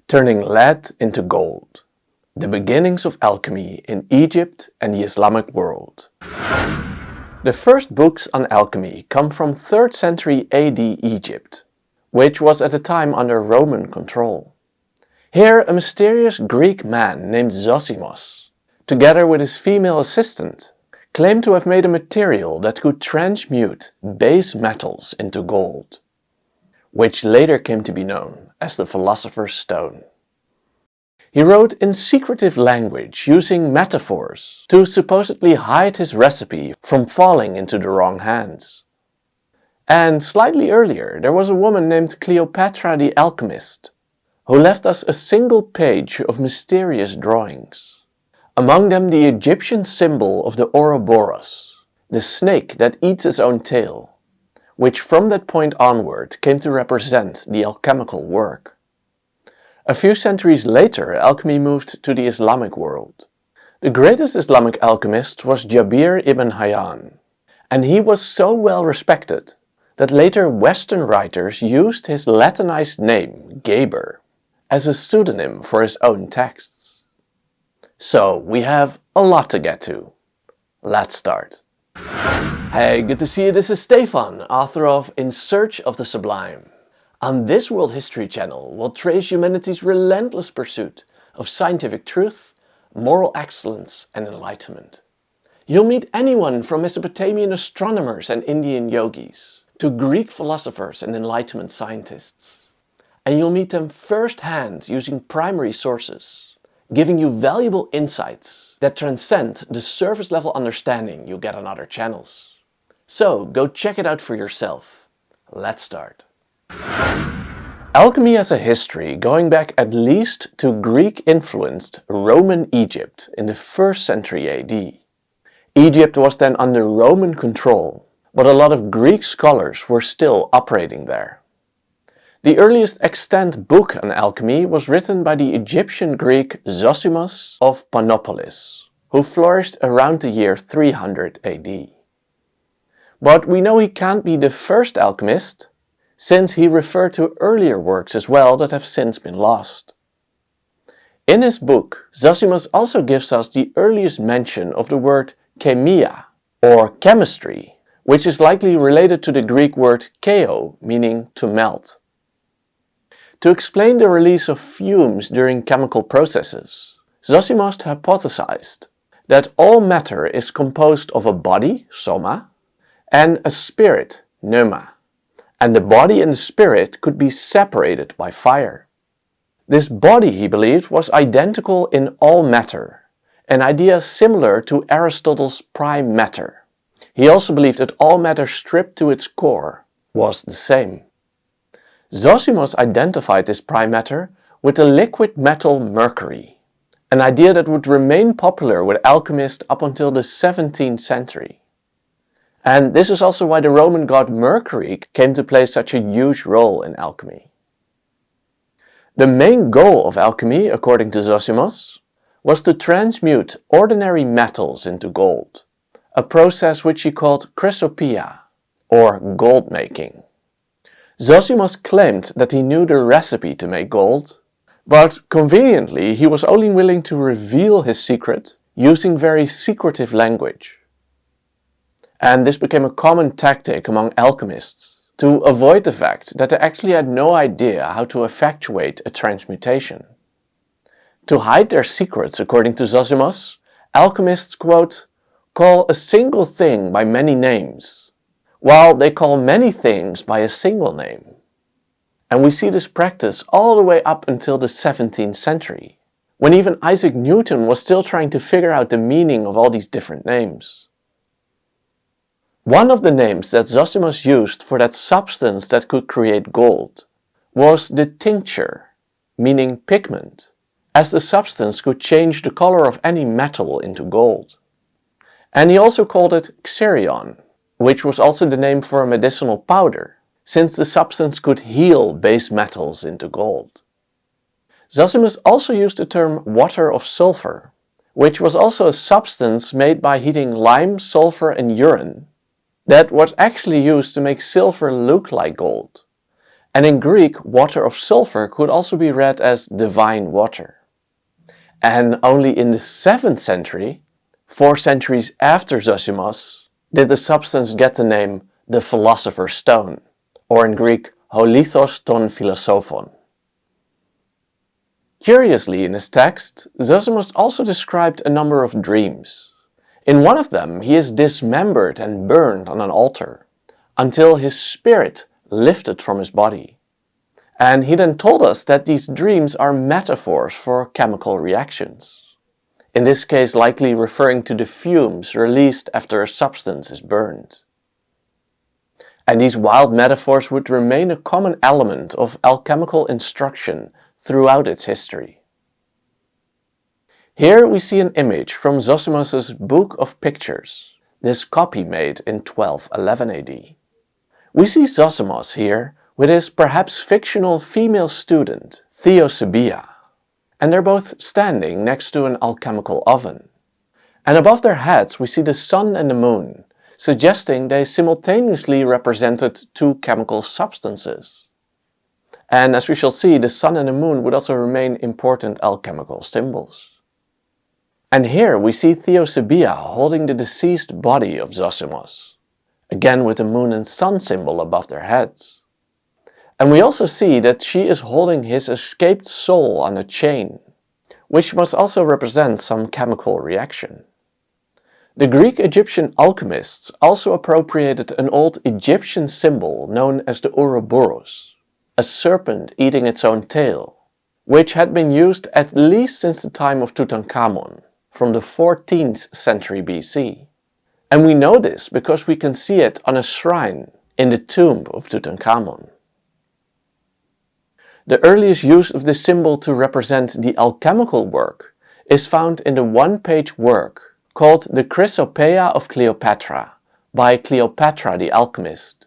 Turning lead into gold. The beginnings of alchemy in Egypt and the Islamic world. The first books on alchemy come from 3rd century AD Egypt, which was at the time under Roman control. Here a mysterious Greek man named Zosimos, together with his female assistant, claimed to have made a material that could transmute base metals into gold, which later came to be known as the Philosopher's Stone. He wrote in secretive language using metaphors to supposedly hide his recipe from falling into the wrong hands. And slightly earlier there was a woman named Cleopatra the alchemist, who left us a single page of mysterious drawings. Among them the Egyptian symbol of the Ouroboros, the snake that eats its own tail, which from that point onward came to represent the alchemical work. A few centuries later, alchemy moved to the Islamic world. The greatest Islamic alchemist was Jabir ibn Hayyan, and he was so well respected that later Western writers used his Latinized name, Geber, as a pseudonym for his own texts. So we have a lot to get to. Let's start. Hey, good to see you. This is Stephan, author of In Search of the Sublime. On this World History channel, we'll trace humanity's relentless pursuit of scientific truth, moral excellence and enlightenment. You'll meet anyone from Mesopotamian astronomers and Indian yogis to Greek philosophers and Enlightenment scientists. And you'll meet them firsthand using primary sources, giving you valuable insights that transcend the surface level understanding you get on other channels. So go check it out for yourself. Let's start. Alchemy has a history going back at least to Greek-influenced Roman Egypt in the 1st century AD. Egypt was then under Roman control, but a lot of Greek scholars were still operating there. The earliest extant book on alchemy was written by the Egyptian Greek Zosimos of Panopolis, who flourished around the year 300 AD. But we know he can't be the first alchemist, since he referred to earlier works as well that have since been lost. In his book, Zosimos also gives us the earliest mention of the word chemia, or chemistry, which is likely related to the Greek word cheo, meaning to melt. To explain the release of fumes during chemical processes, Zosimos hypothesized that all matter is composed of a body, soma, and a spirit, pneuma, and the body and the spirit could be separated by fire. This body, he believed, was identical in all matter, an idea similar to Aristotle's prime matter. He also believed that all matter stripped to its core was the same. Zosimos identified this prime matter with the liquid metal mercury, an idea that would remain popular with alchemists up until the 17th century. And this is also why the Roman god Mercury came to play such a huge role in alchemy. The main goal of alchemy, according to Zosimos, was to transmute ordinary metals into gold, a process which he called chrysopoeia, or gold making. Zosimos claimed that he knew the recipe to make gold, but conveniently he was only willing to reveal his secret using very secretive language. And this became a common tactic among alchemists to avoid the fact that they actually had no idea how to effectuate a transmutation. To hide their secrets, according to Zosimos, alchemists, quote, call a single thing by many names, while they call many things by a single name. And we see this practice all the way up until the 17th century, when even Isaac Newton was still trying to figure out the meaning of all these different names. One of the names that Zosimos used for that substance that could create gold was the tincture, meaning pigment, as the substance could change the color of any metal into gold. And he also called it xerion, which was also the name for a medicinal powder, since the substance could heal base metals into gold. Zosimos also used the term water of sulfur, which was also a substance made by heating lime, sulfur and urine that was actually used to make silver look like gold, And in Greek, water of sulfur could also be read as divine water. And only in the 7th century, 4 centuries after Zosimos, did the substance get the name the Philosopher's Stone, or in Greek, holithos ton philosophon. Curiously, in his text, Zosimos also described a number of dreams. In one of them, he is dismembered and burned on an altar, until his spirit lifted from his body. And he then told us that these dreams are metaphors for chemical reactions, in this case likely referring to the fumes released after a substance is burned. And these wild metaphors would remain a common element of alchemical instruction throughout its history. Here we see an image from Zosimos' Book of Pictures, this copy made in 1211 AD. We see Zosimos here with his perhaps fictional female student, Theosebia, and they're both standing next to an alchemical oven. And above their heads we see the sun and the moon, suggesting they simultaneously represented 2 chemical substances. And as we shall see, the sun and the moon would also remain important alchemical symbols. And here we see Theosebia holding the deceased body of Zosimos, again with the moon and sun symbol above their heads. And we also see that she is holding his escaped soul on a chain, which must also represent some chemical reaction. The Greek-Egyptian alchemists also appropriated an old Egyptian symbol known as the Ouroboros, a serpent eating its own tail, which had been used at least since the time of Tutankhamun, from the 14th century BC. And we know this because we can see it on a shrine in the tomb of Tutankhamun. The earliest use of this symbol to represent the alchemical work is found in the one-page work called the Chrysopeia of Cleopatra by Cleopatra the alchemist.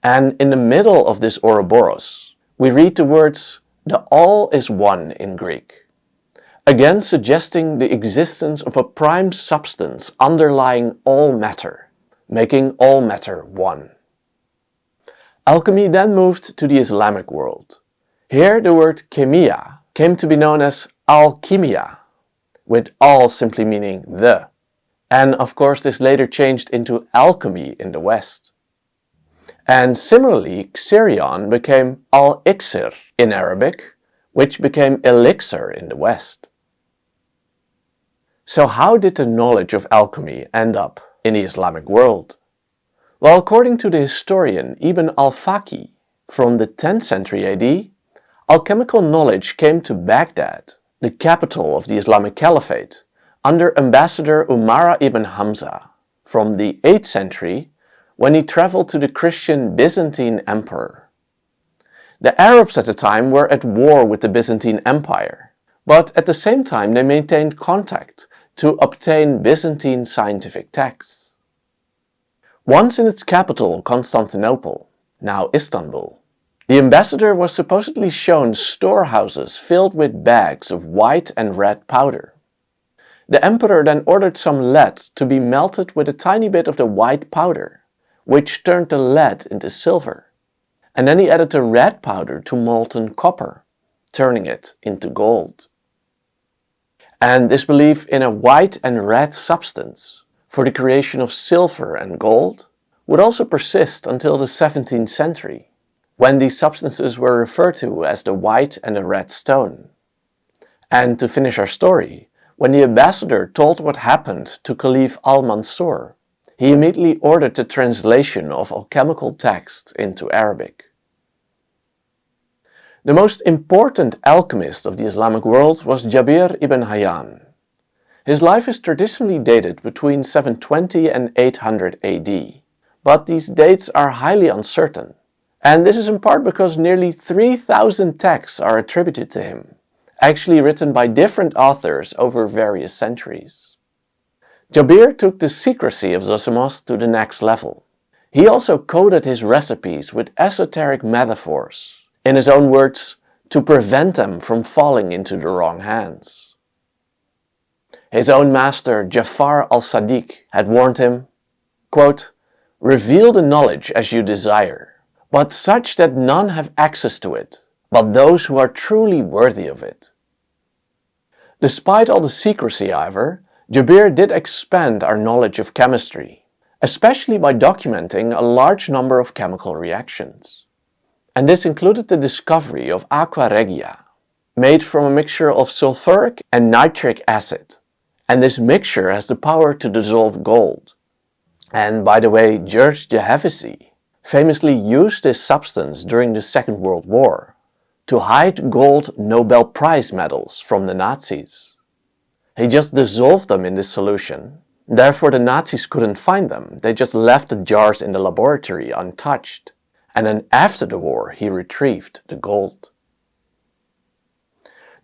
And in the middle of this Ouroboros, we read the words, "The all is one" in Greek, again suggesting the existence of a prime substance underlying all matter, making all matter one. Alchemy then moved to the Islamic world. Here the word chemia came to be known as alchemia, with al simply meaning the, and of course this later changed into alchemy in the West. And similarly, xerion became al-iksir in Arabic, which became elixir in the West. So how did the knowledge of alchemy end up in the Islamic world? Well, according to the historian Ibn al-Faqih, from the 10th century AD, alchemical knowledge came to Baghdad, the capital of the Islamic Caliphate, under Ambassador Umara ibn Hamza, from the 8th century, when he traveled to the Christian Byzantine Emperor. The Arabs at the time were at war with the Byzantine Empire, but at the same time they maintained contact to obtain Byzantine scientific texts. Once in its capital, Constantinople, now Istanbul, the ambassador was supposedly shown storehouses filled with bags of white and red powder. The emperor then ordered some lead to be melted with a tiny bit of the white powder, which turned the lead into silver. And then he added the red powder to molten copper, turning it into gold. And this belief in a white and red substance for the creation of silver and gold would also persist until the 17th century, when these substances were referred to as the white and the red stone. And to finish our story, when the ambassador told what happened to Caliph al-Mansur, he immediately ordered the translation of alchemical texts into Arabic. The most important alchemist of the Islamic world was Jabir ibn Hayyan. His life is traditionally dated between 720 and 800 AD, but these dates are highly uncertain. And this is in part because nearly 3,000 texts are attributed to him, actually written by different authors over various centuries. Jabir took the secrecy of Zosimos to the next level. He also coded his recipes with esoteric metaphors, in his own words, to prevent them from falling into the wrong hands. His own master, Jafar al-Sadiq, had warned him, quote, "Reveal the knowledge as you desire, but such that none have access to it, but those who are truly worthy of it. Despite all the secrecy, however, Jabir did expand our knowledge of chemistry, especially by documenting a large number of chemical reactions. And this included the discovery of aqua regia, made from a mixture of sulfuric and nitric acid. And this mixture has the power to dissolve gold. And by the way, George Gehavesi famously used this substance during the Second World War to hide gold Nobel Prize medals from the Nazis. He just dissolved them in this solution. Therefore the Nazis couldn't find them. They just left the jars in the laboratory untouched. And then after the war he retrieved the gold.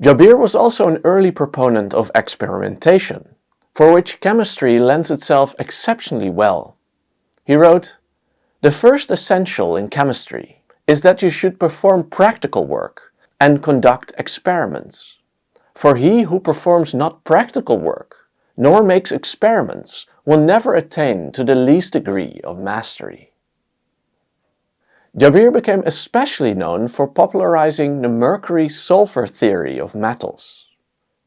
Jabir was also an early proponent of experimentation, for which chemistry lends itself exceptionally well. He wrote, "The first essential in chemistry is that you should perform practical work and conduct experiments. For he who performs not practical work, nor makes experiments, will never attain to the least degree of mastery." Jabir became especially known for popularizing the mercury-sulfur theory of metals,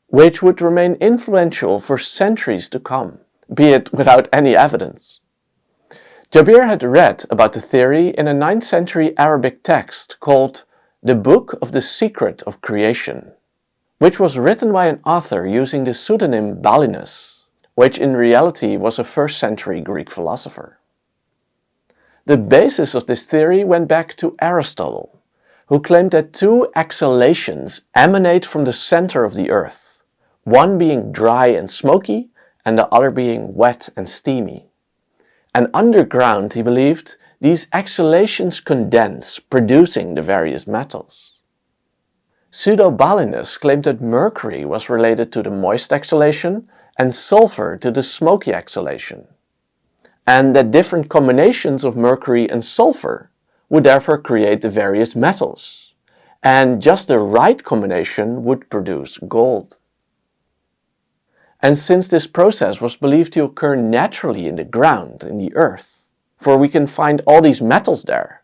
which would remain influential for centuries to come, be it without any evidence. Jabir had read about the theory in a 9th century Arabic text called The Book of the Secret of Creation, which was written by an author using the pseudonym Balinus, which in reality was a 1st century Greek philosopher. The basis of this theory went back to Aristotle, who claimed that two exhalations emanate from the center of the earth, one being dry and smoky and the other being wet and steamy. And underground, he believed, these exhalations condense, producing the various metals. Pseudo-Balinus claimed that mercury was related to the moist exhalation and sulfur to the smoky exhalation, and that different combinations of mercury and sulfur would therefore create the various metals, and just the right combination would produce gold. And since this process was believed to occur naturally in the ground, in the earth, for we can find all these metals there,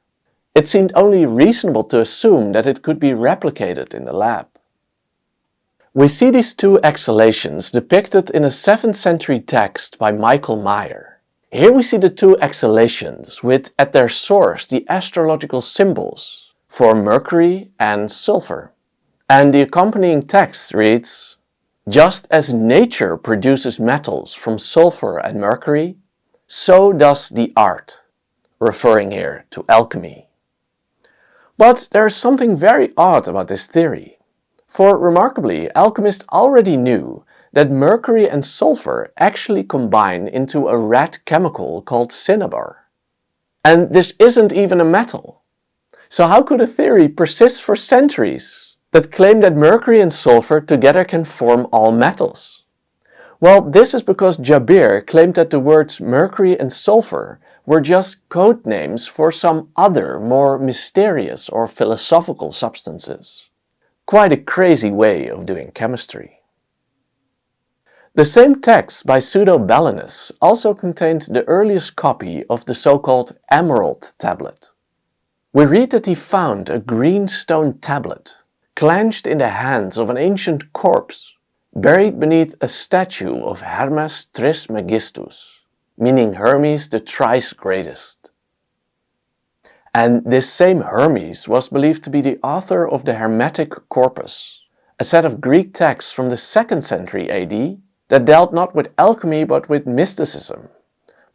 it seemed only reasonable to assume that it could be replicated in the lab. We see these two exhalations depicted in a 7th century text by Michael Meyer. Here we see the two exhalations with at their source the astrological symbols for mercury and sulfur. And the accompanying text reads, "Just as nature produces metals from sulfur and mercury, so does the art," referring here to alchemy. But there is something very odd about this theory, for remarkably, alchemists already knew that mercury and sulfur actually combine into a red chemical called cinnabar. And this isn't even a metal. So how could a theory persist for centuries that claimed that mercury and sulfur together can form all metals? Well, this is because Jabir claimed that the words mercury and sulfur were just code names for some other, more mysterious or philosophical substances. Quite a crazy way of doing chemistry. The same text by Pseudo-Balinus also contained the earliest copy of the so-called emerald tablet. We read that he found a green stone tablet, clenched in the hands of an ancient corpse, buried beneath a statue of Hermes Trismegistus, meaning Hermes the thrice greatest. And this same Hermes was believed to be the author of the Hermetic corpus, a set of Greek texts from the 2nd century AD that dealt not with alchemy but with mysticism.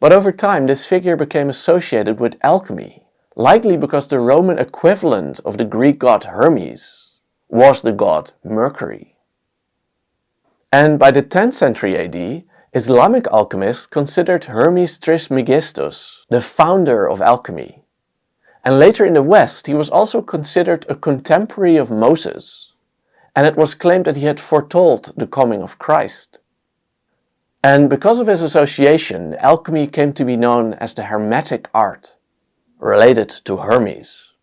But over time this figure became associated with alchemy, likely because the Roman equivalent of the Greek god Hermes was the god Mercury. And by the 10th century AD, Islamic alchemists considered Hermes Trismegistus the founder of alchemy. And later in the West he was also considered a contemporary of Moses, and it was claimed that he had foretold the coming of Christ. And because of his association, alchemy came to be known as the Hermetic art, related to Hermes.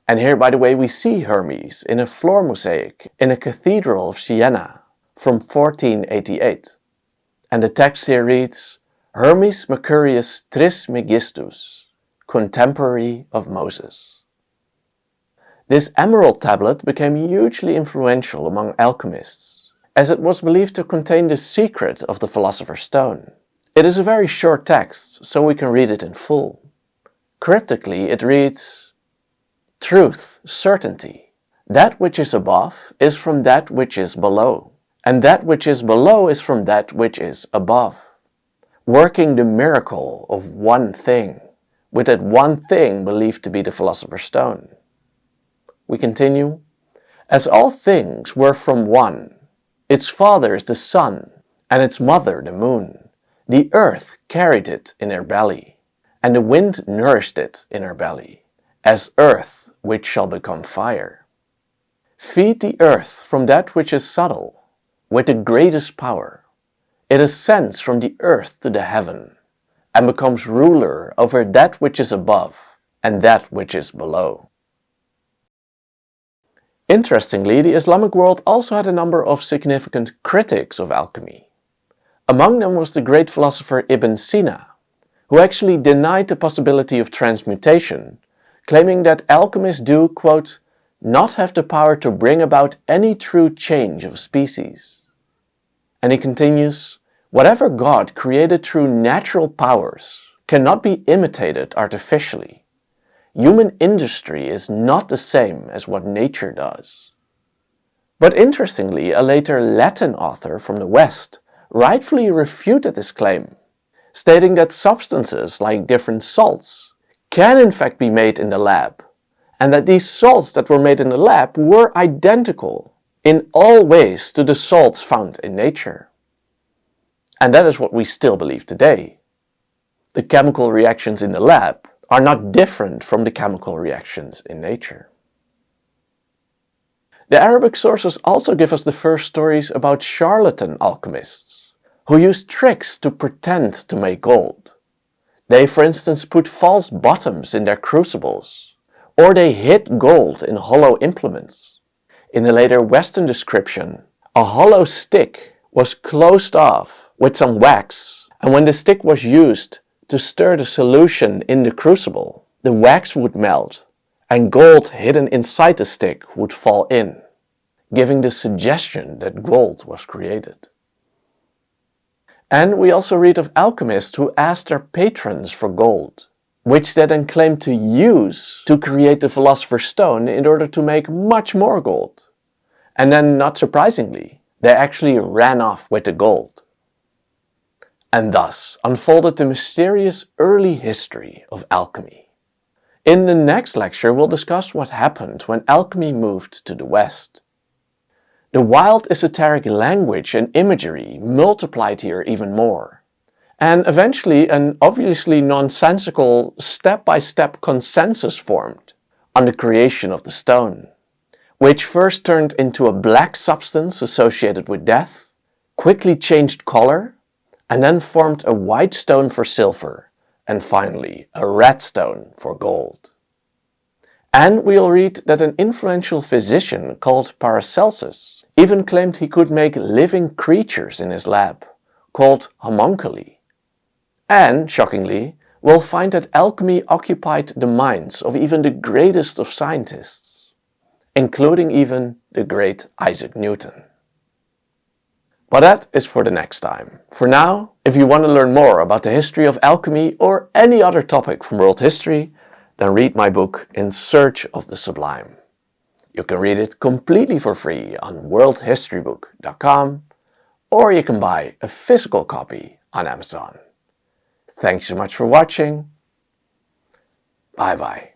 And here, by the way, we see Hermes in a floor mosaic in a cathedral of Siena from 1488. And the text here reads, "Hermes Mercurius Trismegistus, contemporary of Moses. This emerald tablet became hugely influential among alchemists, as it was believed to contain the secret of the Philosopher's Stone. It is a very short text, so we can read it in full. Cryptically, it reads, "Truth, certainty. That which is above is from that which is below, and that which is below is from that which is above. Working the miracle of one thing, with that one thing believed to be the Philosopher's Stone." We continue, "As all things were from one, its father is the sun, and its mother the moon. The earth carried it in her belly, and the wind nourished it in her belly, as earth which shall become fire. Feed the earth from that which is subtle, with the greatest power. It ascends from the earth to the heaven, and becomes ruler over that which is above and that which is below." Interestingly, the Islamic world also had a number of significant critics of alchemy. Among them was the great philosopher Ibn Sina, who actually denied the possibility of transmutation, claiming that alchemists do, quote, "not have the power to bring about any true change of species." And he continues, "Whatever God created through natural powers cannot be imitated artificially. Human industry is not the same as what nature does." But interestingly, a later Latin author from the West rightfully refuted this claim, stating that substances like different salts can in fact be made in the lab, and that these salts that were made in the lab were identical in all ways to the salts found in nature. And that is what we still believe today. The chemical reactions in the lab are not different from the chemical reactions in nature. The Arabic sources also give us the first stories about charlatan alchemists, who used tricks to pretend to make gold. They, for instance, put false bottoms in their crucibles, or they hid gold in hollow implements. In a later Western description, a hollow stick was closed off with some wax, and when the stick was used to stir the solution in the crucible, the wax would melt and gold hidden inside the stick would fall in, giving the suggestion that gold was created. And we also read of alchemists who asked their patrons for gold, which they then claimed to use to create the Philosopher's Stone in order to make much more gold. And then, not surprisingly, they actually ran off with the gold. And thus unfolded the mysterious early history of alchemy. In the next lecture, we'll discuss what happened when alchemy moved to the West. The wild esoteric language and imagery multiplied here even more, and eventually an obviously nonsensical step-by-step consensus formed on the creation of the stone, which first turned into a black substance associated with death, quickly changed color, and then formed a white stone for silver, and finally a red stone for gold. And we'll read that an influential physician called Paracelsus even claimed he could make living creatures in his lab, called homunculi. And, shockingly, we'll find that alchemy occupied the minds of even the greatest of scientists, including even the great Isaac Newton. But that is for the next time. For now, if you want to learn more about the history of alchemy or any other topic from world history, then read my book In Search of the Sublime. You can read it completely for free on worldhistorybook.com, or you can buy a physical copy on Amazon. Thanks so much for watching. Bye bye.